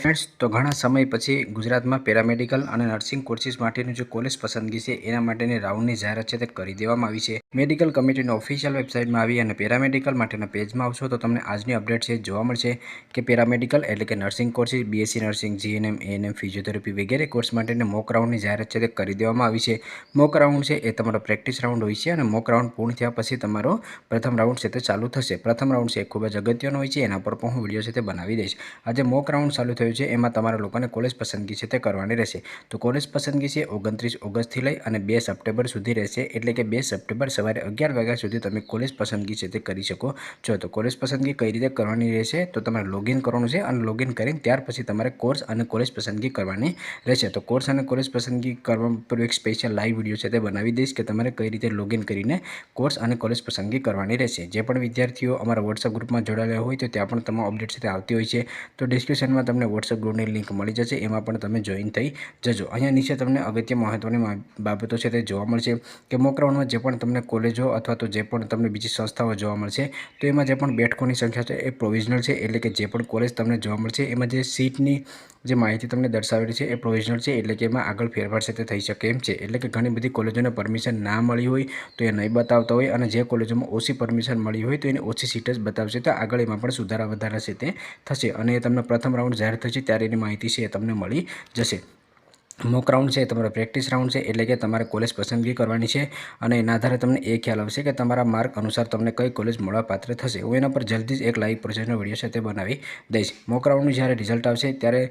Friends तो घणा समय पछी गुजरात में पेरामेडिकल और नर्सिंग कोर्सिस माटेनी जो कॉलेज पसंदगी है एना माटेनी राउंडनी जाहेरात छे ते करी देवामां आवी छे। मेडिकल कमिटीनी ऑफिशियल वेबसाइट में आवी अने पेरामेडिकल माटेना पेज में आवशो तो तमने आजनी अपडेट छे जोवा मळशे कि पेरामेडिकल एटले के nursing courses BSc nursing GNM ANM physiotherapy वगैरह कोर्स माटेनी मॉक राउंडनी जाहेरात छे ते करी देवामां आवी छे। मॉक राउंड छे ए तमारो प्रेक्टिस राउंड होय छे अने मॉक राउंड पूर्ण थया पछी तमारो प्रथम राउंड छे ते चालू थशे। प्रथम राउंड छे खूब ज अगत्यनो होय छे, एना पर पण हुं विडियो छे ते बनावी दईश। आज मॉक राउंड चालू थयुं छे एमां तमारा लोकोने कॉलेज पसंदगी छे ते करवानी रहेशे। तो कॉलेज पसंदगी छे 29 ऑगस्ट थी लई अने 2 सप्टेम्बर सुधी रहेशे, एटले के 2 सप्टेम्बर सवारे 11 वाग्या सुधी तमे कॉलेज पसंदगी छे ते करी शको छो। तो कॉलेज पसंदगी कई रीते करवानी रहेशे तो तमारे लॉगिन करवानुं छे अने लॉगिन करीने त्यार पछी तमारे कोर्स अने कॉलेज पसंदगी करवानी रहेशे। तो कोर्स अने कॉलेज पसंदगी करवा पर एक स्पेशल लाइव विडियो छे ते बनावी दईश के तमारे कई रीते लॉगिन करीने कोर्स अने कॉलेज पसंदगी करवानी रहेशे। जे पण विद्यार्थीओ अमारा व्हाट्सएप ग्रुप में जोड़ायेला होय तो त्यां पण तमाम अपडेट छे ते आवती होय छे। तो डिस्क्रिप्शन में तमने व्हाट्सएप ग्रुपनी लिंक मळी जशे, एमां पण तमे जॉइन थई जजो। अहींया नीचे तमने अगत्य महत्वनी बाबतो छे ते जोवा मळशे कि मॉक राउंड में जे पण तमने कॉलेजो अथवा तो जे पण तमने बीजी संस्थाओ जोवा मळशे तो एमां जे पण बेठकोनी संख्या छे ए प्रोविजनल छे, एटले के जे पण कॉलेज तमने जोवा मळशे एमां जे सीटनी जे माहिती तमने दर्शावेली छे ए प्रोविजनल छे, एटले के एमां आगळ फेरफार छे ते थई शके एम छे। एटले के घणी बधी कॉलेजोने परमिशन ना मळी होय तो ए नहीं बतावता होय अने जे कॉलेजोमां ओછી परमिशन मळी होय तो एनी ओછી सीट ज बतावशे। तो आगळ एमां पण सुधारा વધારા छे ते थशे अने तमने प्रथम राउंड जाहेर थशे त्यारे एनी माहिती छे ए तमने मळी जशे। मॉक राउंड है तमारो प्रेक्टिस राउंड है, एटले के तमारे कॉलेज पसंदगी करवानी है अने एना आधारे तमने ए ख्याल आवशे कि तमारा मार्क अनुसार तमने कई कॉलेज मळवा पात्र थशे। हूँ एना पर जल्दी ज एक लाइव प्रोसेसनो विडियो छे ते बनावी दईश। मॉक राउंडनुं ज्यारे रिजल्ट आवशे त्यारे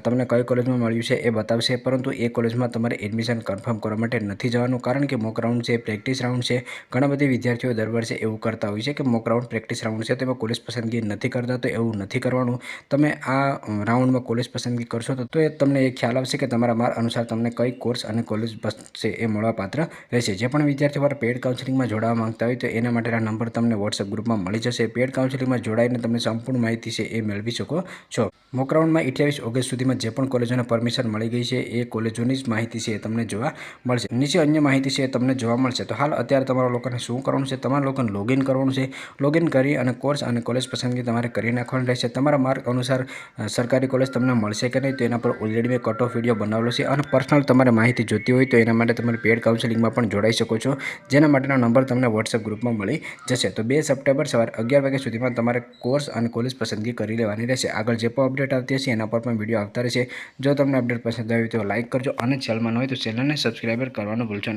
तमने कई कॉलेजमां मळ्युं छे ए बतावशे, परंतु ए कॉलेजमां तमारे एडमिशन कन्फर्म करवा माटे नथी जवानुं, कारण के मॉक राउंड है प्रेक्टिस राउंड है। घणा बधा विद्यार्थीओ दर वर्षे एवुं करता होय छे कि मॉक राउंड प्रेक्टिस राउंड है तेमां कॉलेज पसंदगी नथी करता, तो एवुं नथी करवानुं। तमे आ राउंड में कॉलेज पसंदगी करशो तो ए तमने एक ख्याल आवशे कि तमारा मार्क अनुसार तमने कई कोर्स अने कॉलेज छे ए मळवा पात्र रहेशे। जे पण विद्यार्थी मारा पेड काउंसलिंग में जोड़ावा मांगता होय तो एना माटेना नंबर तमने व्हाट्सएप ग्रुप में मळी जशे। पेड काउंसलिंग में जोड़ाईने तमने संपूर्ण माहिती छे ए मेळवी शको छो। मॉक राउंड में 28 ऑगस्ट सुधीमां जे पण कॉलेजोने परमिशन मळी गई छे ए कॉलेजोनी ज माहिती छे तमने जोवा मळशे। नीचे अन्य माहिती छे तमने जोवा मळशे। तो हाल अत्यारे तमारा लोकोने शुं करवानुं छे, तमारा लोकोने लॉगिन करवानुं छे। लॉगिन करी अने कोर्स अने कॉलेज पसंदगी तमारे करी नाखवानी रहेशे। तमारा मार्क अनुसार सरकारी कॉलेज तमने मळशे के नहीं तो एना पर ऑलरेडी मैं कट ऑफ विडियो बनावेलो छे अने पर्सनल तमारे माहिती जोती होय तो एना माटे तमे पेड काउंसलिंग में पण जोड़ाई शको छो, जेना माटेनो नंबर तमने व्हाट्सएप ग्रुप में मळी जशे। तो 2 सप्टेम्बर सवारे 11 वाग्या सुधीमां तमारे कोर्स अने कॉलेज पसंदगी करी लेवानी रहेशे। आगळ जे पण अपडेट आवती हशे एना पर पण विडियो आवता रहेशे। जो तमने अपडेट पसंद आवी तो लाइक करजो अने चेनल में न होय तो चेनल ने सब्सक्राइब करवानुं भूलशो नहीं।